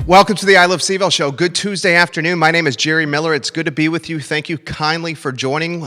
Welcome to the I Love CVille Show. Good Tuesday afternoon. My name is Jerry Miller. It's good to be with you. Thank you kindly for joining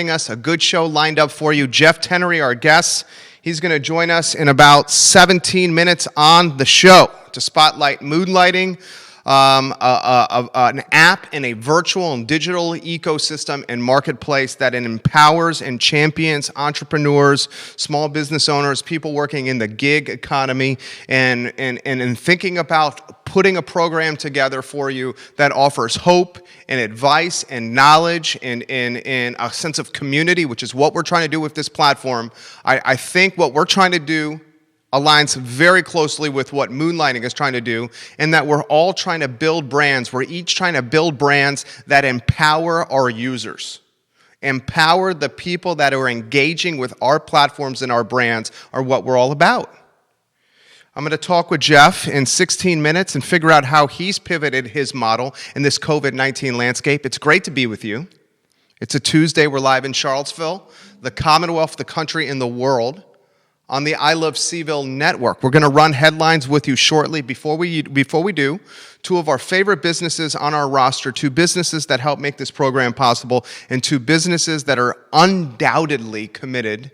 us. A good show lined up for you. Jeff Tennery, our guest, he's going to join us in about 17 minutes on the show to spotlight Moonlighting, an app and a virtual and digital ecosystem and marketplace that empowers and champions entrepreneurs, small business owners, people working in the gig economy, and thinking about putting a program together for you that offers hope and advice and knowledge and a sense of community, which is what we're trying to do with this platform. I think what we're trying to do aligns very closely with what Moonlighting is trying to do, and that we're all trying to build brands. We're each trying to build brands that empower our users. Empower the people that are engaging with our platforms and our brands are what we're all about. I'm going to talk with Jeff in 16 minutes and figure out how he's pivoted his model in this COVID-19 landscape. It's great to be with you. It's a Tuesday. We're live in Charlottesville, the Commonwealth, the country, and the world, on the I Love CVille network. We're going to run headlines with you shortly. Before we do, two of our favorite businesses on our roster, two businesses that help make this program possible, and two businesses that are undoubtedly committed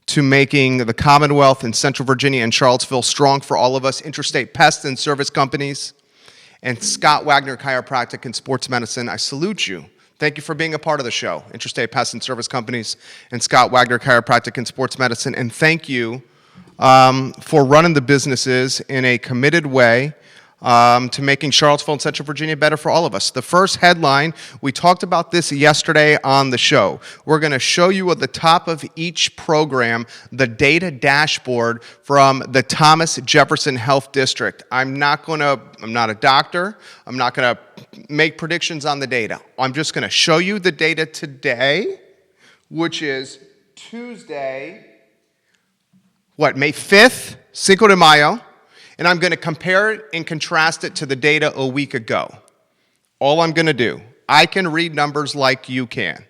to making the Commonwealth and Central Virginia and Charlottesville strong for all of us: Interstate Pest and Service Companies and Scott Wagner Chiropractic and Sports Medicine. I salute you. Thank you for being a part of the show, Interstate Pest and Service Companies and Scott Wagner Chiropractic and Sports Medicine. And thank you for running the businesses in a committed way to making Charlottesville and Central Virginia better for all of us. The first headline, we talked about this yesterday on the show. We're going to show you at the top of each program the data dashboard from the Thomas Jefferson Health District. I'm not a doctor. I'm not going to make predictions on the data. I'm just going to show you the data today, which is Tuesday, May 5th, Cinco de Mayo. And I'm going to compare it and contrast it to the data a week ago. All I'm going to do, I can read numbers like you can.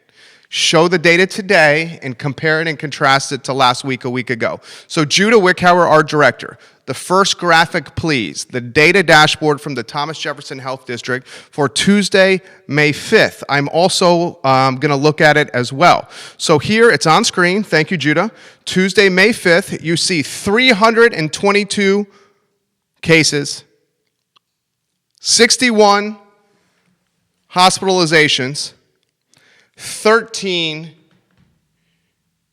Show the data today and compare it and contrast it to last week, a week ago. So Judah Wickhauer, our director, the first graphic, please. The data dashboard from the Thomas Jefferson Health District for Tuesday, May 5th. I'm also going to look at it as well. So here, it's on screen. Thank you, Judah. Tuesday, May 5th, you see 322 cases, 61 hospitalizations, 13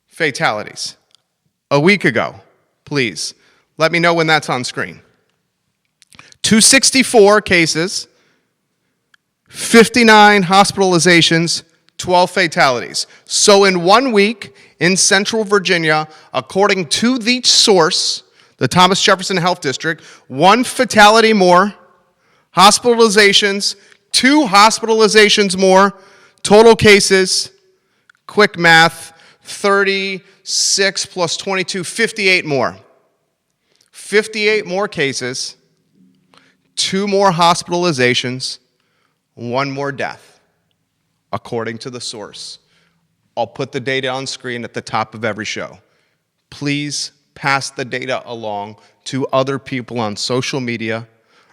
fatalities. A week ago, please, let me know when that's on screen. 264 cases, 59 hospitalizations, 12 fatalities. So in 1 week in Central Virginia, according to the source, the Thomas Jefferson Health District, 1 fatality more, hospitalizations, 2 hospitalizations more, total cases, quick math, 36 plus 22, 58 more. 58 more cases, 2 more hospitalizations, 1 more death, according to the source. I'll put the data on screen at the top of every show. Please pass the data along to other people on social media,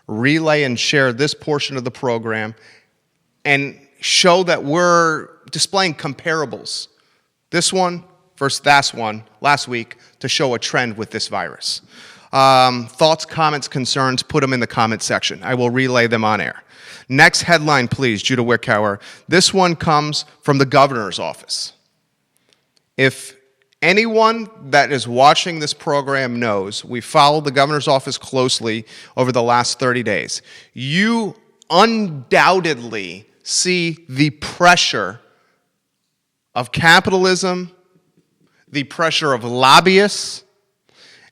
relay and share this portion of the program, and show that we're displaying comparables. This one versus last week, to show a trend with this virus. Thoughts, comments, concerns, put them in the comment section. I will relay them on air. Next headline, please, Judah Wickhauer. This one comes from the governor's office. If anyone that is watching this program knows, we followed the governor's office closely over the last 30 days. You undoubtedly see the pressure of capitalism, the pressure of lobbyists,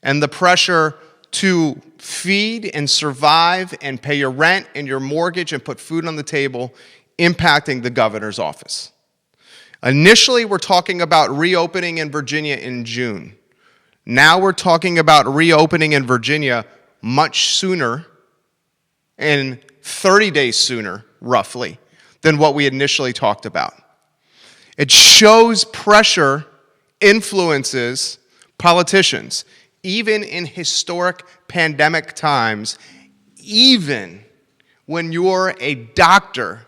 and the pressure to feed and survive and pay your rent and your mortgage and put food on the table impacting the governor's office. Initially, we're talking about reopening in Virginia in June. Now we're talking about reopening in Virginia much sooner, and 30 days sooner, roughly, than what we initially talked about. It shows pressure influences politicians, even in historic pandemic times, even when you're a doctor,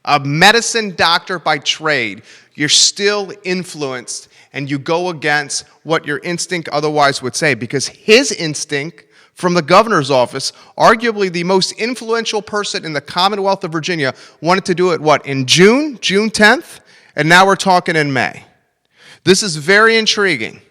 a medicine doctor by trade, you're still influenced and you go against what your instinct otherwise would say, because his instinct from the governor's office, arguably the most influential person in the Commonwealth of Virginia, wanted to do it, in June 10th? And now we're talking in May. This is very intriguing.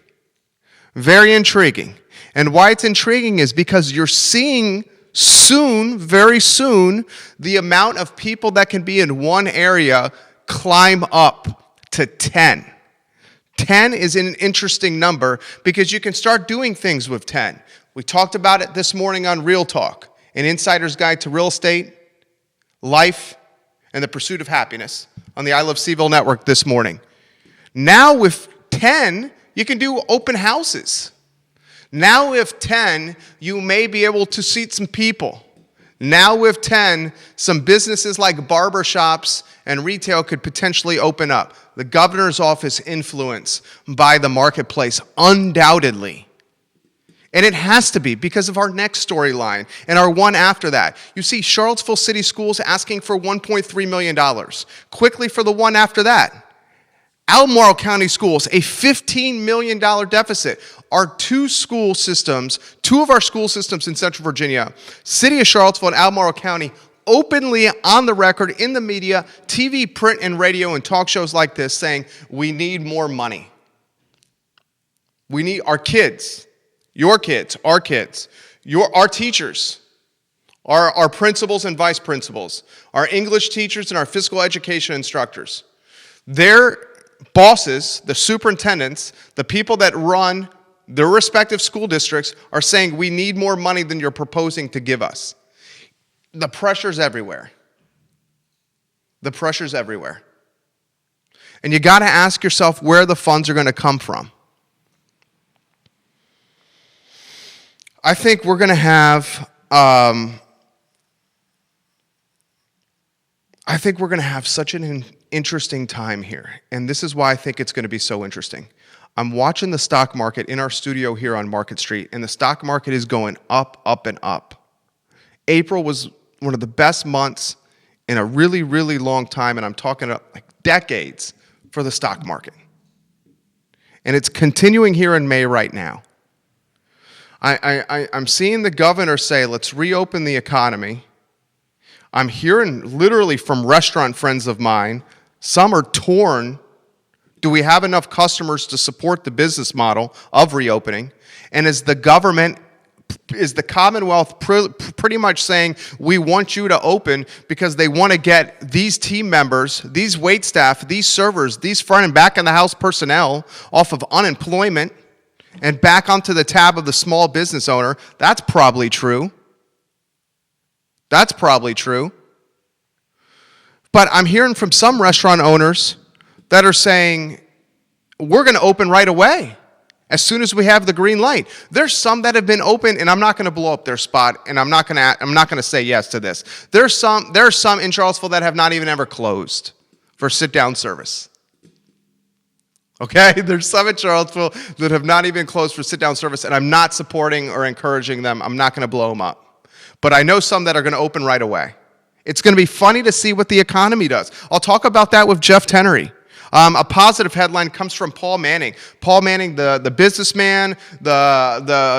Very intriguing. And why it's intriguing is because you're seeing soon, very soon, the amount of people that can be in one area climb up to 10. 10 is an interesting number because you can start doing things with 10. We talked about it this morning on Real Talk, an insider's guide to real estate, life, and the pursuit of happiness on the I Love CVille network this morning. Now with 10, you can do open houses. Now with 10, you may be able to seat some people. Now with 10, some businesses like barbershops and retail could potentially open up. The governor's office influence by the marketplace, undoubtedly. And it has to be because of our next storyline and our one after that. You see Charlottesville City Schools asking for $1.3 million. Quickly for the one after that. Albemarle County Schools, a $15 million deficit. Our two of our school systems in Central Virginia, City of Charlottesville and Albemarle County, openly on the record, in the media, TV, print, and radio, and talk shows like this saying, we need more money. We need our kids. Your kids, our kids, our teachers, our principals and vice principals, our English teachers and our physical education instructors. Their bosses, the superintendents, the people that run their respective school districts are saying we need more money than you're proposing to give us. The pressure's everywhere. The pressure's everywhere. And you got to ask yourself where the funds are going to come from. I think we're going to have such an interesting time here. And this is why I think it's going to be so interesting. I'm watching the stock market in our studio here on Market Street, and the stock market is going up, up, and up. April was one of the best months in a really, really long time, and I'm talking like decades for the stock market. And it's continuing here in May right now. I'm seeing the governor say, let's reopen the economy. I'm hearing literally from restaurant friends of mine, some are torn. Do we have enough customers to support the business model of reopening? And is the Commonwealth pretty much saying, we want you to open because they want to get these team members, these wait staff, these servers, these front and back in the house personnel off of unemployment and back onto the tab of the small business owner? That's probably true. That's probably true. But I'm hearing from some restaurant owners that are saying, we're going to open right away as soon as we have the green light. There's some that have been open, and I'm not going to blow up their spot, and I'm not going to say yes to this. There are some in Charlottesville that have not even ever closed for sit-down service. Okay, there's some in Charlottesville that have not even closed for sit-down service, and I'm not supporting or encouraging them. I'm not going to blow them up. But I know some that are going to open right away. It's going to be funny to see what the economy does. I'll talk about that with Jeff Tennery. A positive headline comes from Paul Manning. Paul Manning, the businessman,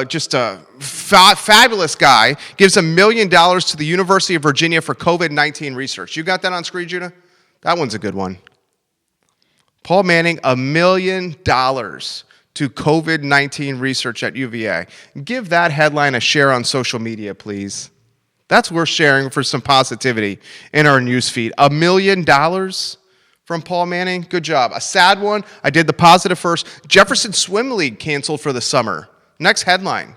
just a fabulous guy, gives $1 million to the University of Virginia for COVID-19 research. You got that on screen, Judah? That one's a good one. Paul Manning, $1 million to COVID-19 research at UVA. Give that headline a share on social media, please. That's worth sharing for some positivity in our newsfeed. $1 million from Paul Manning. Good job. A sad one. I did the positive first. Jefferson Swim League canceled for the summer. Next headline.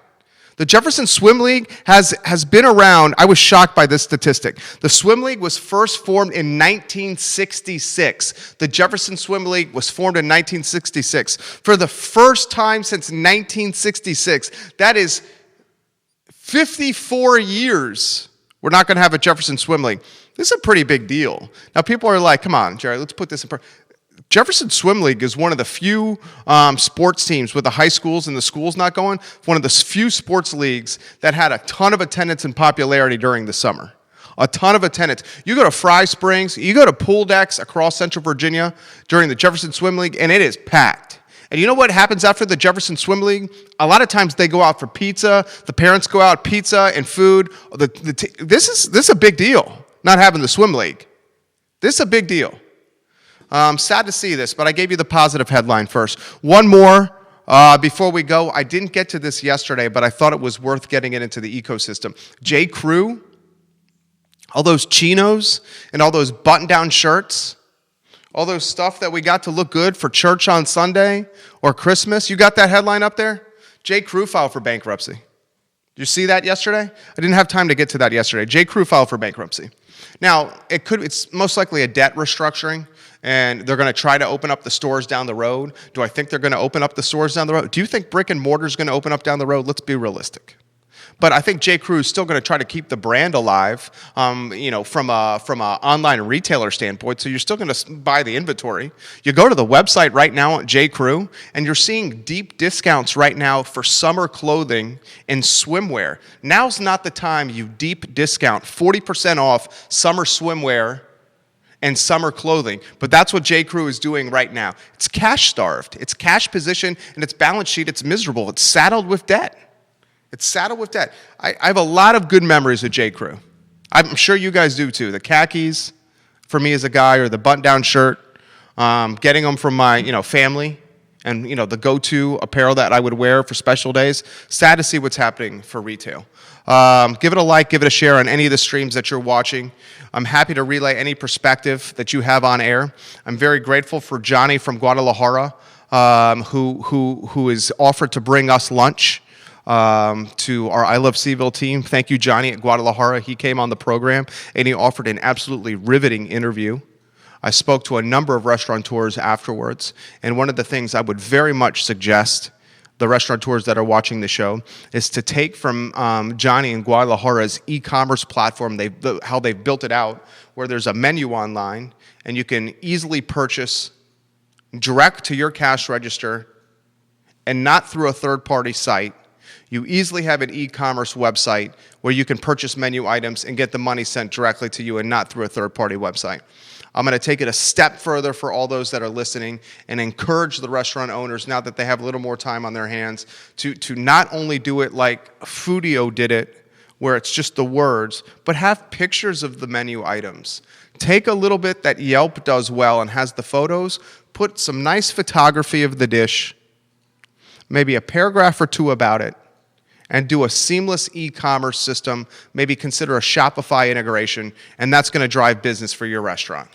The Jefferson Swim League has been around. I was shocked by this statistic. The Swim League was first formed in 1966. The Jefferson Swim League was formed in 1966. For the first time since 1966, that is 54 years, we're not going to have a Jefferson Swim League. This is a pretty big deal. Now, people are like, come on, Jerry, let's put this in perspective. Jefferson Swim League is one of the few sports teams with the high schools and the schools not going, one of the few sports leagues that had a ton of attendance and popularity during the summer. A ton of attendance. You go to Fry Springs, you go to pool decks across Central Virginia during the Jefferson Swim League, and it is packed. And you know what happens after the Jefferson Swim League? A lot of times they go out for pizza. The parents go out, pizza and food. This is a big deal, not having the swim league. This is a big deal. Sad to see this, but I gave you the positive headline first. One more before we go. I didn't get to this yesterday, but I thought it was worth getting it into the ecosystem. J. Crew, all those chinos and all those button-down shirts, all those stuff that we got to look good for church on Sunday or Christmas. You got that headline up there? J. Crew filed for bankruptcy. Did you see that yesterday? I didn't have time to get to that yesterday. J. Crew filed for bankruptcy. Now, it's most likely a debt restructuring, and they're going to try to open up the stores down the road. Do I think they're going to open up the stores down the road? Do you think brick and mortar is going to open up down the road? Let's be realistic. But I think J. Crew is still going to try to keep the brand alive, from a online retailer standpoint. So you're still going to buy the inventory. You go to the website right now at J. Crew, and you're seeing deep discounts right now for summer clothing and swimwear. Now's not the time you deep discount 40% off summer swimwear and summer clothing. But that's what J. Crew is doing right now. It's cash starved. Its cash position and its balance sheet, it's miserable. It's saddled with debt. It's saddled with debt. I have a lot of good memories of J. Crew. I'm sure you guys do too. The khakis, for me as a guy, or the button-down shirt, getting them from my family, and the go-to apparel that I would wear for special days. Sad to see what's happening for retail. Give it a like, give it a share on any of the streams that you're watching. I'm happy to relay any perspective that you have on air. I'm very grateful for Johnny from Guadalajara, who is offered to bring us lunch. To our I Love CVille team. Thank you, Johnny at Guadalajara. He came on the program, and he offered an absolutely riveting interview. I spoke to a number of restaurateurs afterwards, and one of the things I would very much suggest the restaurateurs that are watching the show is to take from Johnny and Guadalajara's e-commerce platform, how they've built it out, where there's a menu online, and you can easily purchase direct to your cash register and not through a third-party site. You easily have an e-commerce website where you can purchase menu items and get the money sent directly to you and not through a third-party website. I'm going to take it a step further for all those that are listening and encourage the restaurant owners, now that they have a little more time on their hands, to not only do it like Foodio did it, where it's just the words, but have pictures of the menu items. Take a little bit that Yelp does well and has the photos, put some nice photography of the dish, maybe a paragraph or two about it, and do a seamless e-commerce system, maybe consider a Shopify integration, and that's going to drive business for your restaurant.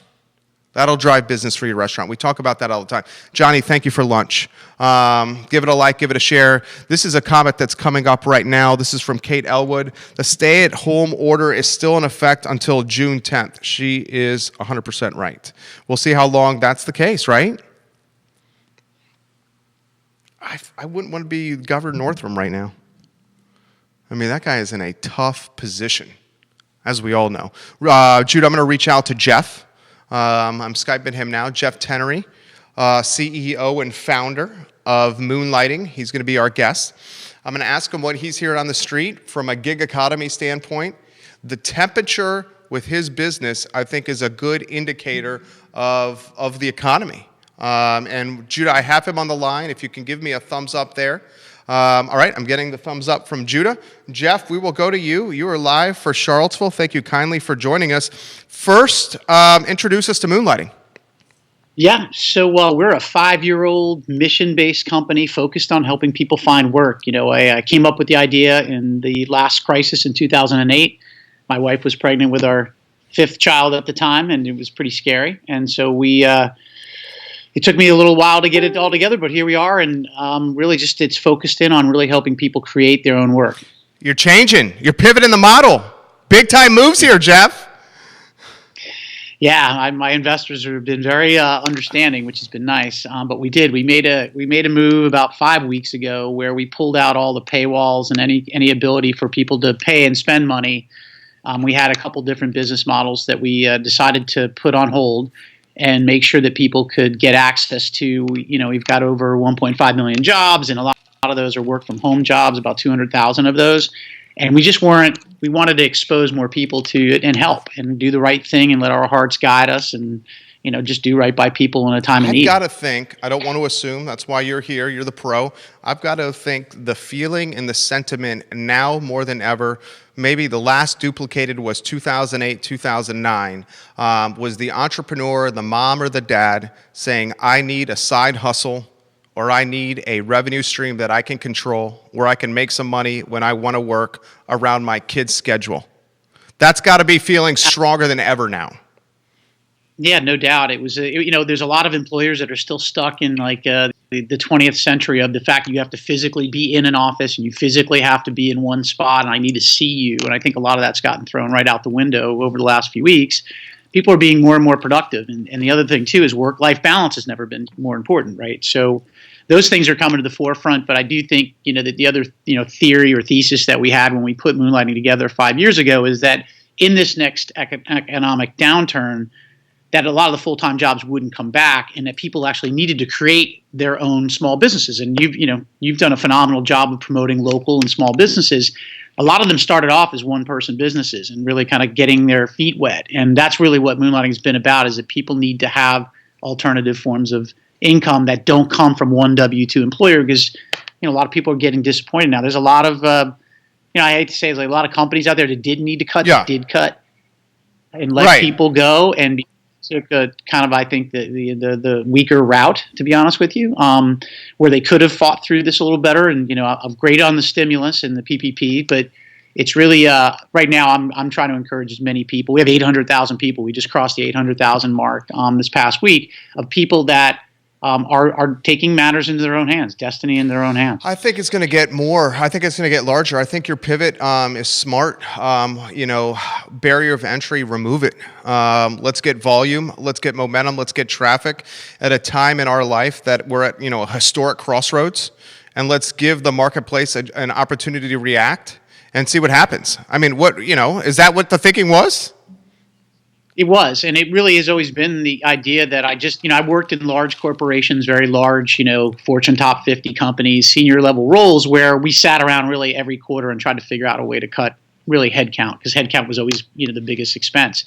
That'll drive business for your restaurant. We talk about that all the time. Johnny, thank you for lunch. Give it a like, give it a share. This is a comment that's coming up right now. This is from Kate Elwood. The stay-at-home order is still in effect until June 10th. She is 100% right. We'll see how long that's the case, right? I wouldn't want to be Governor Northam right now. I mean, that guy is in a tough position, as we all know. Jude, I'm going to reach out to Jeff. I'm Skyping him now. Jeff Tennery, CEO and founder of Moonlighting. He's going to be our guest. I'm going to ask him what he's hearing on the street from a gig economy standpoint. The temperature with his business, I think, is a good indicator of the economy. And Judah, I have him on the line. If you can give me a thumbs up there. All right, I'm getting the thumbs up from Judah. Jeff, we will go to you. You are live for Charlottesville. Thank you kindly for joining us. First, introduce us to Moonlighting. Yeah, so we're a 5-year-old mission-based company focused on helping people find work. I came up with the idea in the last crisis in 2008. My wife was pregnant with our 5th child at the time, and it was pretty scary. And so it took me a little while to get it all together, but here we are, and really just it's focused in on really helping people create their own work. You're changing. You're pivoting the model. Big-time moves here, Jeff. Yeah, my investors have been very understanding, which has been nice. But we did. We made a move about 5 weeks ago where we pulled out all the paywalls and any ability for people to pay and spend money. We had a couple different business models that we decided to put on hold and make sure that people could get access to, we've got over 1.5 million jobs, and a lot of those are work from home jobs, about 200,000 of those. And we just weren't we wanted to expose more people to it and help and do the right thing and let our hearts guide us and, just do right by people in a time of need. I've got to think, I don't want to assume, that's why you're here, you're the pro. I've got to think the feeling and the sentiment now more than ever, maybe the last duplicated was 2008, 2009, was the entrepreneur, the mom or the dad saying, I need a side hustle or I need a revenue stream that I can control where I can make some money when I want to work around my kid's schedule. That's got to be feeling stronger than ever now. Yeah, no doubt. It was, there's a lot of employers that are still stuck in like the 20th century of the fact that you have to physically be in an office and you physically have to be in one spot and I need to see you. And I think a lot of that's gotten thrown right out the window over the last few weeks. People are being more and more productive. And the other thing, too, is work-life balance has never been more important, right? So those things are coming to the forefront. But I do think, that the other, theory or thesis that we had when we put Moonlighting together 5 years ago is that in this next economic downturn, that a lot of the full-time jobs wouldn't come back and that people actually needed to create their own small businesses. And you've done a phenomenal job of promoting local and small businesses. A lot of them started off as one-person businesses and really kind of getting their feet wet. And that's really what Moonlighting has been about, is that people need to have alternative forms of income that don't come from one W-2 employer, because a lot of people are getting disappointed now. There's a lot of, I hate to say, there's like a lot of companies out there that didn't need to cut, that did cut and let people go, and took a kind of, I think, the weaker route, to be honest with you, where they could have fought through this a little better. And I'm great on the stimulus and the PPP, but it's really right now I'm trying to encourage as many people. We have 800,000 people. We just crossed the 800,000 mark this past week of people that are taking matters into their own hands, destiny in their own hands. I think it's going to get more. I think it's going to get larger. I think your pivot is smart. Barrier of entry, remove it. Let's get volume. Let's get momentum. Let's get traffic at a time in our life that we're at, a historic crossroads. And let's give the marketplace an opportunity to react and see what happens. I mean, is that what the thinking was? It was, and it really has always been the idea that I worked in large corporations, very large, Fortune top 50 companies, senior level roles, where we sat around really every quarter and tried to figure out a way to cut really headcount, because headcount was always, the biggest expense.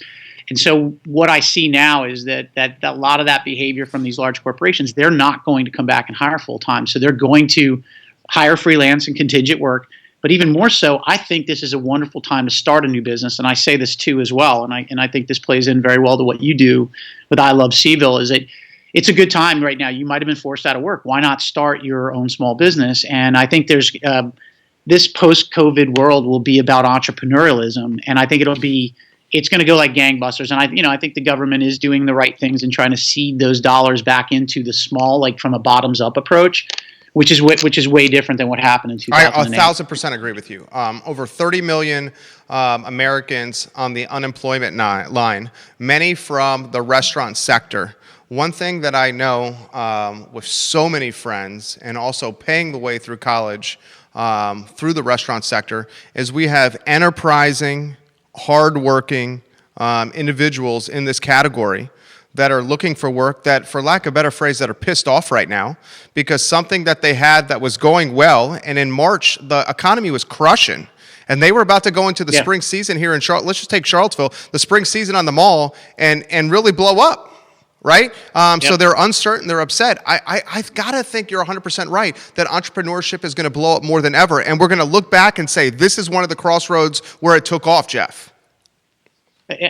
And so what I see now is that a lot of that behavior from these large corporations, they're not going to come back and hire full time. So they're going to hire freelance and contingent work. But even more so, I think this is a wonderful time to start a new business. And I say this too as well. And I think this plays in very well to what you do with I Love CVille, is that it's a good time right now. You might have been forced out of work. Why not start your own small business? And I think there's this post-COVID world will be about entrepreneurialism. And I think it's going to go like gangbusters. And I think the government is doing the right things and trying to seed those dollars back into the small, like from a bottoms-up approach, which is way different than what happened in 2008. I 1,000% agree with you. Over 30 million Americans on the unemployment line, many from the restaurant sector. One thing that I know with so many friends and also paying the way through college through the restaurant sector is we have enterprising, hardworking individuals in this category that are looking for work that, for lack of a better phrase, that are pissed off right now because something that they had that was going well, and in March, the economy was crushing, and they were about to go into the spring season here in Charlotte. Let's just take Charlottesville, the spring season on the mall, and really blow up, right? So they're uncertain, they're upset. I've got to think you're 100% right that entrepreneurship is going to blow up more than ever, and we're going to look back and say, this is one of the crossroads where it took off, Jeff.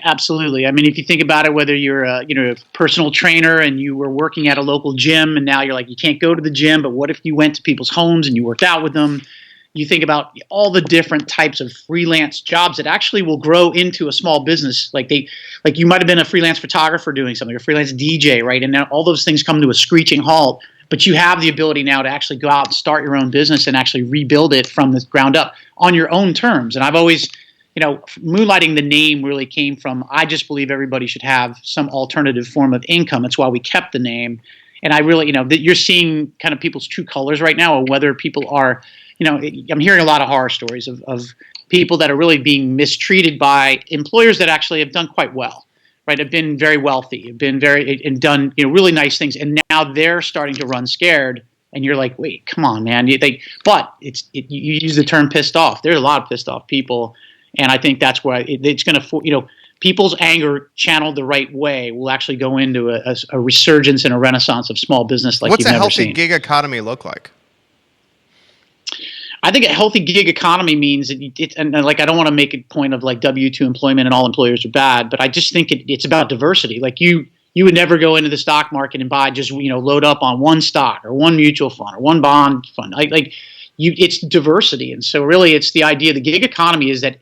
Absolutely. I mean, if you think about it, whether you're a personal trainer and you were working at a local gym and now you're like, you can't go to the gym, but what if you went to people's homes and you worked out with them? You think about all the different types of freelance jobs that actually will grow into a small business. Like you might have been a freelance photographer doing something, a freelance DJ, right? And now all those things come to a screeching halt, but you have the ability now to actually go out and start your own business and actually rebuild it from the ground up on your own terms. And I've always, Moonlighting, the name really came from, I just believe everybody should have some alternative form of income. That's why we kept the name. And I really, that you're seeing kind of people's true colors right now, or whether people are, I'm hearing a lot of horror stories of people that are really being mistreated by employers that actually have done quite well, right? Have been very wealthy, have been and done, really nice things. And now they're starting to run scared. And you're like, wait, come on, man. You use the term pissed off. There's a lot of pissed off people. And I think that's where it's going to, people's anger channeled the right way will actually go into a resurgence and a renaissance of small business like What's you've a never healthy seen. gig economy look like? I think a healthy gig economy means and like, I don't want to make a point of like W-2 employment and all employers are bad, but I just think it's about diversity. Like you would never go into the stock market and buy just, load up on one stock or one mutual fund or one bond fund. It's diversity. And so really it's the idea, the gig economy is that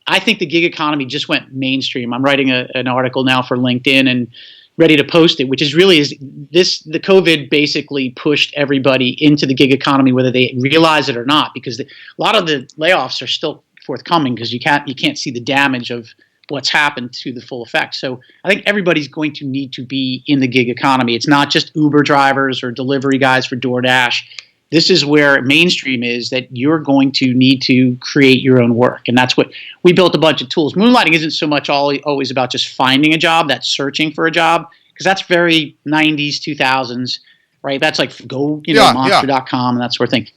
I think the gig economy just went mainstream. I'm writing an article now for LinkedIn and ready to post it, which is really the COVID basically pushed everybody into the gig economy, whether they realize it or not, because a lot of the layoffs are still forthcoming because you can't see the damage of what's happened to the full effect. So I think everybody's going to need to be in the gig economy. It's not just Uber drivers or delivery guys for DoorDash. This is where mainstream is, that you're going to need to create your own work. And that's what we built a bunch of tools. Moonlighting isn't so much always about just finding a job, that's searching for a job, because that's very 90s, 2000s, right? That's like monster.com and that sort of thing.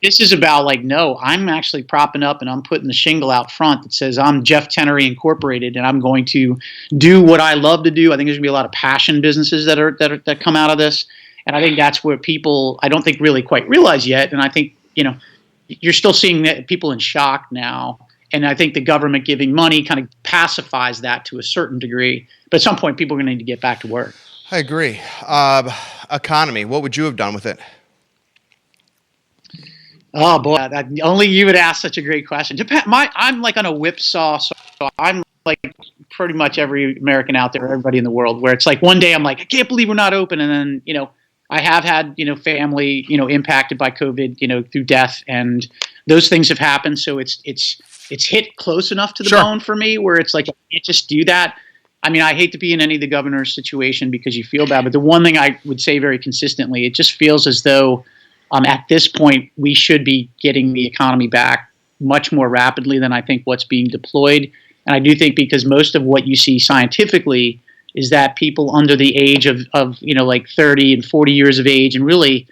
This is about like, no, I'm actually propping up and I'm putting the shingle out front that says I'm Jeff Tennery Incorporated and I'm going to do what I love to do. I think there's gonna be a lot of passion businesses that come out of this. And I think that's where people, I don't think really quite realize yet. And I think, you're still seeing that people in shock now. And I think the government giving money kind of pacifies that to a certain degree. But at some point, people are going to need to get back to work. I agree. Economy, what would you have done with it? Oh, boy. Only you would ask such a great question. I'm like on a whipsaw. So I'm like pretty much every American out there, everybody in the world, where it's like one day I'm like, I can't believe we're not open. And then, I have had, family, impacted by COVID, through death, and those things have happened. So it's hit close enough to the bone for me where it's like, I can't just do that. I mean, I hate to be in any of the governor's situation because you feel bad, but the one thing I would say very consistently, it just feels as though at this point we should be getting the economy back much more rapidly than I think what's being deployed. And I do think because most of what you see scientifically is that people under the age of like 30 and 40 years of age, and really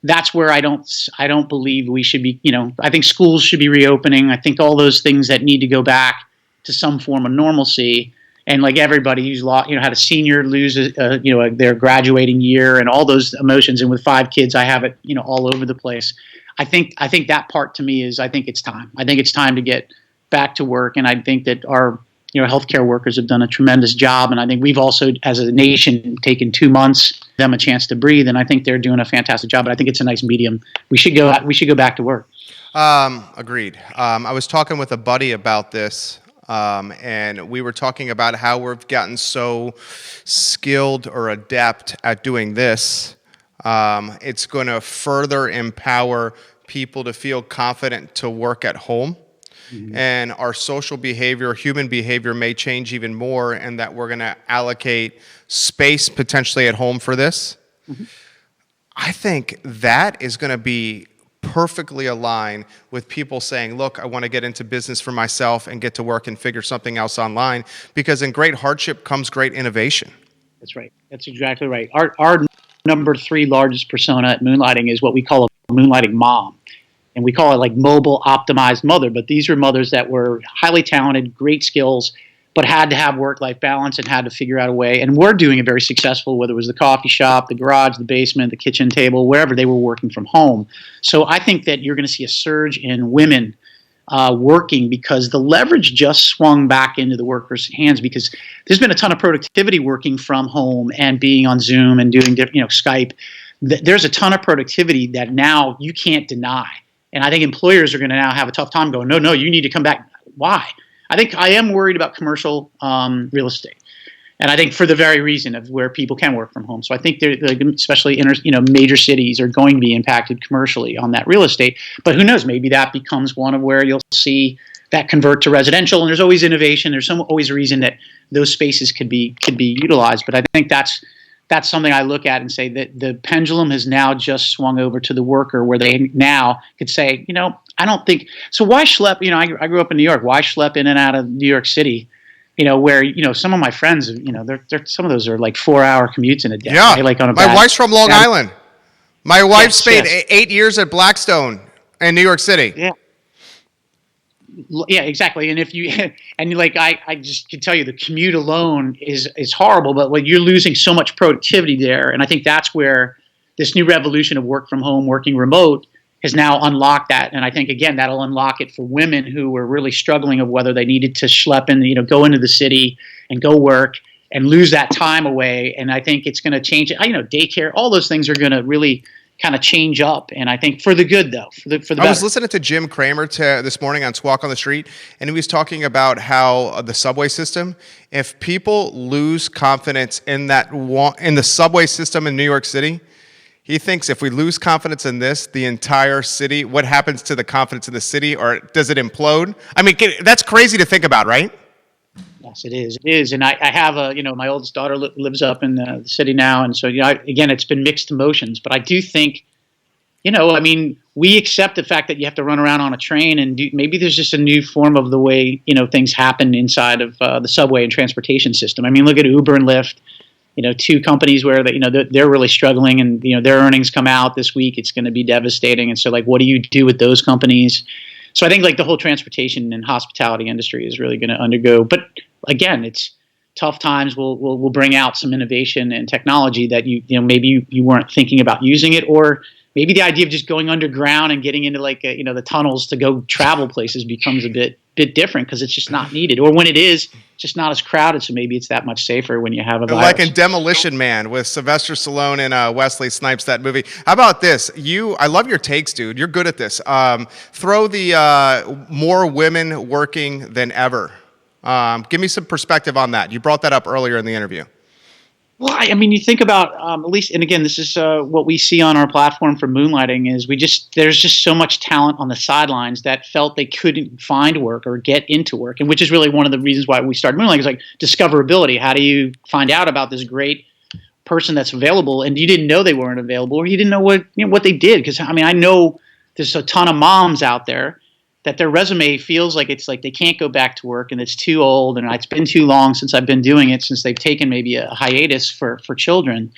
that's where I don't believe we should be, I think schools should be reopening. I think all those things that need to go back to some form of normalcy. And like everybody who's had a senior lose their graduating year and all those emotions. And with 5 kids, I have it, all over the place. I think that part to me is, I think it's time. I think it's time to get back to work. And I think that our healthcare workers have done a tremendous job. And I think we've also, as a nation, taken 2 months, them a chance to breathe. And I think they're doing a fantastic job. But I think it's a nice medium. We should go back to work. Agreed. I was talking with a buddy about this, and we were talking about how we've gotten so skilled or adept at doing this. It's going to further empower people to feel confident to work at home. Mm-hmm. And our social behavior, human behavior may change even more, and that we're going to allocate space potentially at home for this. Mm-hmm. I think that is going to be perfectly aligned with people saying, look, I want to get into business for myself and get to work and figure something else online, because in great hardship comes great innovation. That's right. That's exactly right. Our number 3 largest persona at Moonlighting is what we call a Moonlighting mom. And we call it like mobile optimized mother. But these are mothers that were highly talented, great skills, but had to have work-life balance and had to figure out a way. And we're doing it very successful, whether it was the coffee shop, the garage, the basement, the kitchen table, wherever they were working from home. So I think that you're going to see a surge in women working, because the leverage just swung back into the workers' hands, because there's been a ton of productivity working from home and being on Zoom and doing Skype. There's a ton of productivity that now you can't deny. And I think employers are going to now have a tough time going, no, you need to come back. Why? I think I am worried about commercial real estate. And I think for the very reason of where people can work from home. So I think especially major cities are going to be impacted commercially on that real estate. But who knows? Maybe that becomes one of where you'll see that convert to residential. And there's always innovation. There's always a reason that those spaces could be utilized. But I think that's something I look at and say that the pendulum has now just swung over to the worker, where they now could say, I don't think so. Why schlep? I grew up in New York. Why schlep in and out of New York City? Where some of my friends, they're some of those are like 4-hour commutes in a day. Yeah, right? Like on a my wife's from Long bad, Island. My wife spent 8 years at Blackstone in New York City. Yeah. Yeah, exactly. And if you and like I just can tell you the commute alone is horrible, but like you're losing so much productivity there. And I think that's where this new revolution of work from home, working remote has now unlocked that. And I think again that'll unlock it for women who were really struggling of whether they needed to schlep in, go into the city and go work and lose that time away. And I think it's going to change it. Daycare, all those things are going to really kind of change up, and I think for the good, though, for the better. I was listening to Jim Cramer this morning on Squawk on the Street, and he was talking about how the subway system, if people lose confidence in in the subway system in New York City, he thinks if we lose confidence in this, the entire city, what happens to the confidence in the city, or does it implode? I mean, that's crazy to think about, right? Yes, it is. It is, and I have my oldest daughter lives up in the city now, and so again, it's been mixed emotions. But I do think, we accept the fact that you have to run around on a train, and maybe there's just a new form of the way things happen inside of the subway and transportation system. I mean, look at Uber and Lyft, two companies where they're really struggling, and their earnings come out this week. It's going to be devastating, and so what do you do with those companies? So I think the whole transportation and hospitality industry is really going to undergo. But again, it's tough times. We'll bring out some innovation and technology that maybe you weren't thinking about using it, or maybe the idea of just going underground and getting into the tunnels to go travel places becomes a bit different because it's just not needed. Or when it is, it's just not as crowded. So maybe it's that much safer when you have a virus. Like in Demolition Man with Sylvester Stallone and Wesley Snipes, that movie. How about this? I love your takes, dude. You're good at this. Throw the more women working than ever. Give me some perspective on that. You brought that up earlier in the interview. Well, you think about at least, and again, this is what we see on our platform for Moonlighting is there's just so much talent on the sidelines that felt they couldn't find work or get into work, and which is really one of the reasons why we started Moonlighting is discoverability. How do you find out about this great person that's available, and you didn't know they weren't available, or you didn't know what they did? Because I know there's a ton of moms out there that their resume feels like it's they can't go back to work and it's too old and it's been too long since I've been doing it, since they've taken maybe a hiatus for children.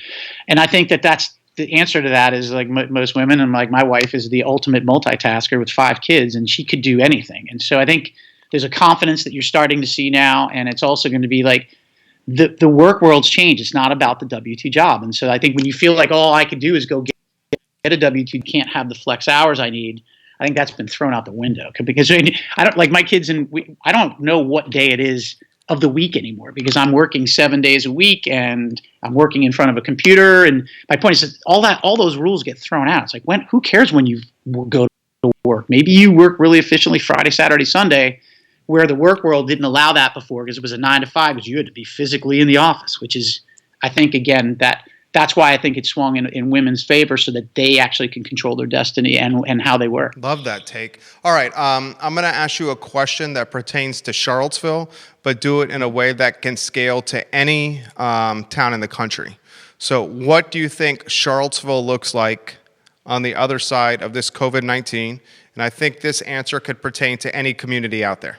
And I think that's the answer to that is most women, and my wife is the ultimate multitasker with 5 kids, and she could do anything. And so I think there's a confidence that you're starting to see now, and it's also going to be the work world's changed. It's not about the W-2 job. And so I think when you feel all I could do is go get a W-2, can't have the flex hours I need, I think that's been thrown out the window because I don't my kids, and I don't know what day it is of the week anymore because I'm working 7 days a week and I'm working in front of a computer. And my point is that all those rules get thrown out. It's who cares when you go to work? Maybe you work really efficiently Friday, Saturday, Sunday, where the work world didn't allow that before because it was a 9 to 5 because you had to be physically in the office, which is, I think, again, that's why I think it swung in women's favor so that they actually can control their destiny and how they work. Love that take. All right, I'm going to ask you a question that pertains to Charlottesville, but do it in a way that can scale to any town in the country. So what do you think Charlottesville looks like on the other side of this COVID-19? And I think this answer could pertain to any community out there.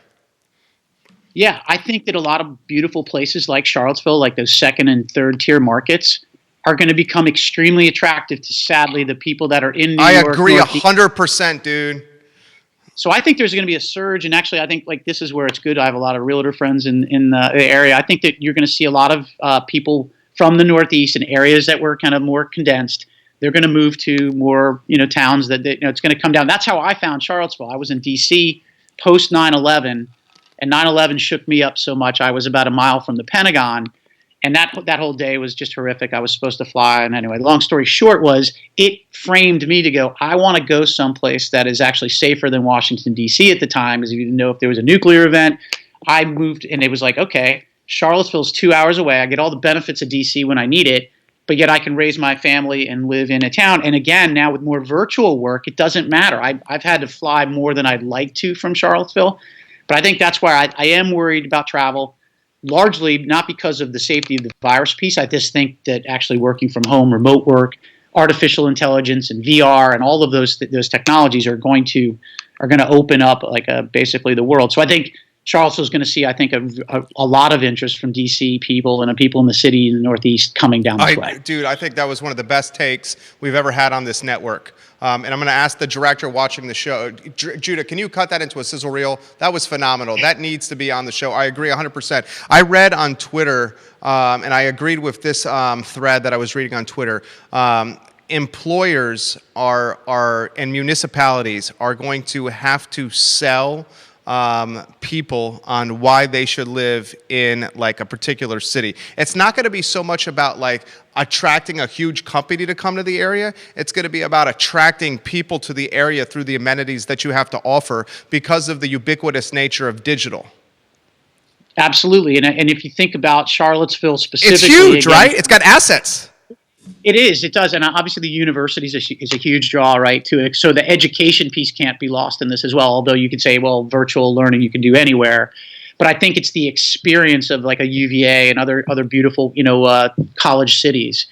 Yeah, I think that a lot of beautiful places like Charlottesville, like those second and third tier markets, are going to become extremely attractive to, sadly, the people that are in New York. I agree 100%, dude. So I think there's going to be a surge, and actually I think this is where it's good. I have a lot of realtor friends in the area. I think that you're going to see a lot of people from the Northeast in areas that were kind of more condensed. They're going to move to more towns that it's going to come down. That's how I found Charlottesville. I was in D.C. post 9/11, and 9/11 shook me up so much. I was about a mile from the Pentagon. And that whole day was just horrific. I was supposed to fly. And anyway, long story short was it framed me to go, I want to go someplace that is actually safer than Washington, D.C. at the time, because you didn't know if there was a nuclear event. I moved, and it was okay, Charlottesville's 2 hours away. I get all the benefits of D.C. when I need it, but yet I can raise my family and live in a town. And again, now with more virtual work, it doesn't matter. I've had to fly more than I'd like to from Charlottesville. But I think that's why I am worried about travel. Largely not because of the safety of the virus piece. I just think that actually working from home, remote work, artificial intelligence, and VR, and all of those technologies are going to open up basically the world. So I think Charlottesville's going to see, I think, a lot of interest from DC people and people in the city in the Northeast coming down this way. Dude, I think that was one of the best takes we've ever had on this network. And I'm going to ask the director watching the show, Judah, can you cut that into a sizzle reel? That was phenomenal. That needs to be on the show. I agree 100%. I read on Twitter, and I agreed with this thread that I was reading on Twitter. Employers and municipalities are going to have to sell people on why they should live in like a particular city. It's not going to be so much about like attracting a huge company to come to the area. It's going to be about attracting people to the area through the amenities that you have to offer because of the ubiquitous nature of digital. Absolutely. And if you think about Charlottesville specifically, it's huge, right? It's got assets. It is. It does. And obviously the universities is a huge draw, right, to it. So the education piece can't be lost in this as well, although you could say, well, virtual learning you can do anywhere. But I think it's the experience of like a UVA and other beautiful, college cities.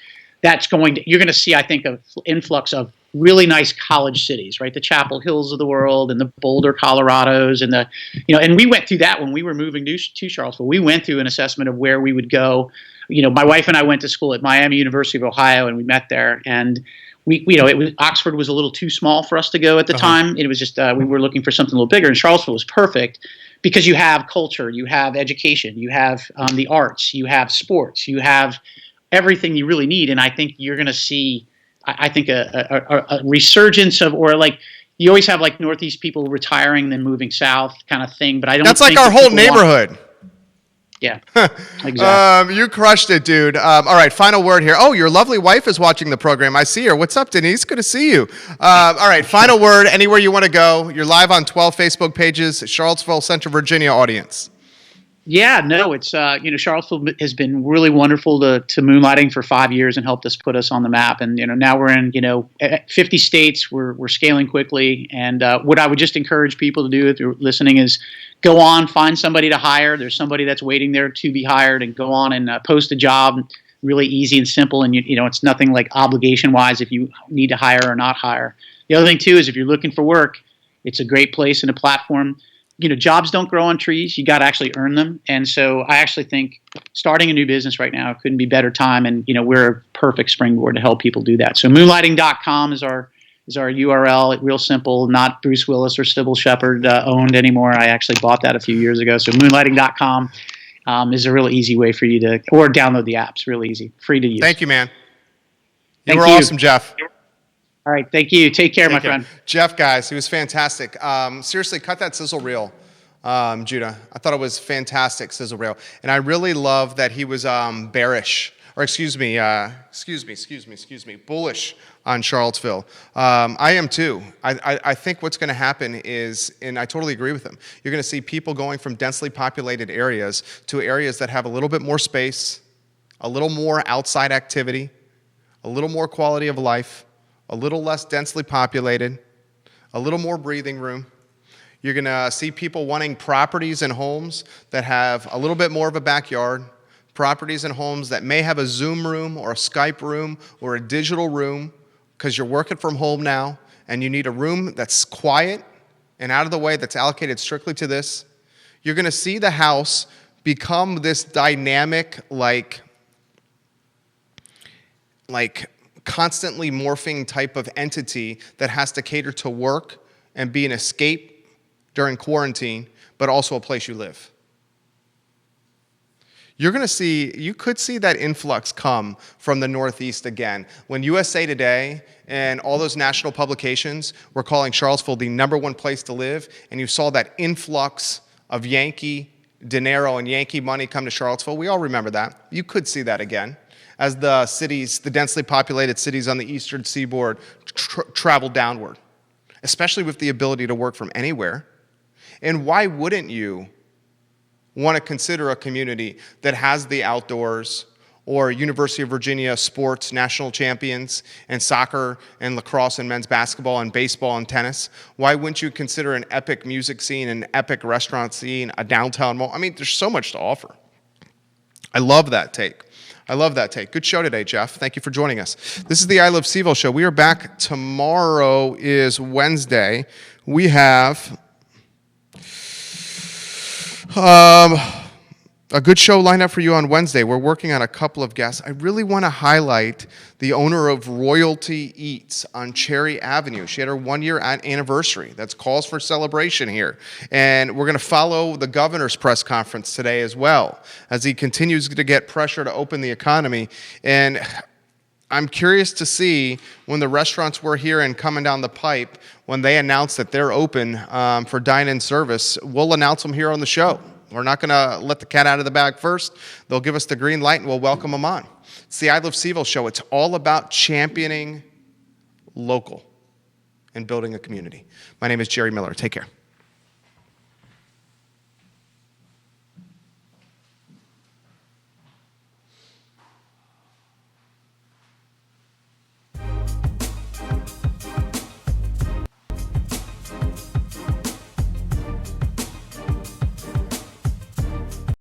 You're going to see, I think, an influx of really nice college cities, right? The Chapel Hills of the world and the Boulder, Colorados and and we went through that when we were moving to Charlottesville. We went through an assessment of where we would go. My wife and I went to school at Miami University of Ohio, and we met there. And Oxford was a little too small for us to go at the time. It was just we were looking for something a little bigger, and Charlottesville was perfect because you have culture, you have education, you have the arts, you have sports, you have everything you really need. And I think you're going to see, I think, a resurgence of, or like you always have like Northeast people retiring and then moving south kind of thing. But I don't. That's like our whole neighborhood. Yeah, exactly. You crushed it, dude. All right, final word here. Oh, your lovely wife is watching the program. I see her. What's up, Denise? Good to see you. All right, final word. Anywhere you want to go. You're live on 12 Facebook pages. Charlottesville, Central Virginia audience. Yeah, no, it's Charlottesville has been really wonderful to Moonlighting for 5 years and helped us put us on the map. And now we're in 50 states. We're scaling quickly. And what I would just encourage people to do if you're listening is go on, find somebody to hire. There's somebody that's waiting there to be hired, and go on and post a job. Really easy and simple. And it's nothing like obligation wise if you need to hire or not hire. The other thing too is if you're looking for work, it's a great place and a platform. Jobs don't grow on trees. You got to actually earn them. And so I actually think starting a new business right now couldn't be better time. And, we're a perfect springboard to help people do that. So moonlighting.com is our URL. Real simple, not Bruce Willis or Sybil Shepherd owned anymore. I actually bought that a few years ago. So moonlighting.com is a really easy way for you to, or download the app. It's really easy, free to use. Thank you, man. You were awesome, Jeff. All right. Thank you. Take care, my friend. Jeff, guys, he was fantastic. Seriously, cut that sizzle reel, Judah. I thought it was fantastic sizzle reel. And I really love that he was bearish, or bullish on Charlottesville. I am too. I think what's going to happen is, and I totally agree with him, you're going to see people going from densely populated areas to areas that have a little bit more space, a little more outside activity, a little more quality of life, a little less densely populated, a little more breathing room. You're going to see people wanting properties and homes that have a little bit more of a backyard, properties and homes that may have a Zoom room or a Skype room or a digital room because you're working from home now and you need a room that's quiet and out of the way that's allocated strictly to this. You're going to see the house become this dynamic, like constantly morphing type of entity that has to cater to work and be an escape during quarantine, but also a place you live. You could see that influx come from the Northeast again. When USA Today and all those national publications were calling Charlottesville the #1 place to live, and you saw that influx of Yankee dinero and Yankee money come to Charlottesville, we all remember that. You could see that again as the densely populated cities on the eastern seaboard travel downward, especially with the ability to work from anywhere. And why wouldn't you want to consider a community that has the outdoors, or University of Virginia sports national champions and soccer and lacrosse and men's basketball and baseball and tennis? Why wouldn't you consider an epic music scene, an epic restaurant scene, a downtown mall? I mean, there's so much to offer. I love that take. Good show today, Jeff. Thank you for joining us. This is the I Love CVille Show. We are back. Tomorrow is Wednesday. We have... A good show lined up for you on Wednesday. We're working on a couple of guests. I really want to highlight the owner of Royalty Eats on Cherry Avenue. She had her 1-year anniversary. That's cause for celebration here. And we're going to follow the governor's press conference today as well, as he continues to get pressure to open the economy. And I'm curious to see when the restaurants were here and coming down the pipe, when they announce that they're open for dine-in service, we'll announce them here on the show. We're not going to let the cat out of the bag first. They'll give us the green light, and we'll welcome them on. It's the I Love CVille Show. It's all about championing local and building a community. My name is Jerry Miller. Take care.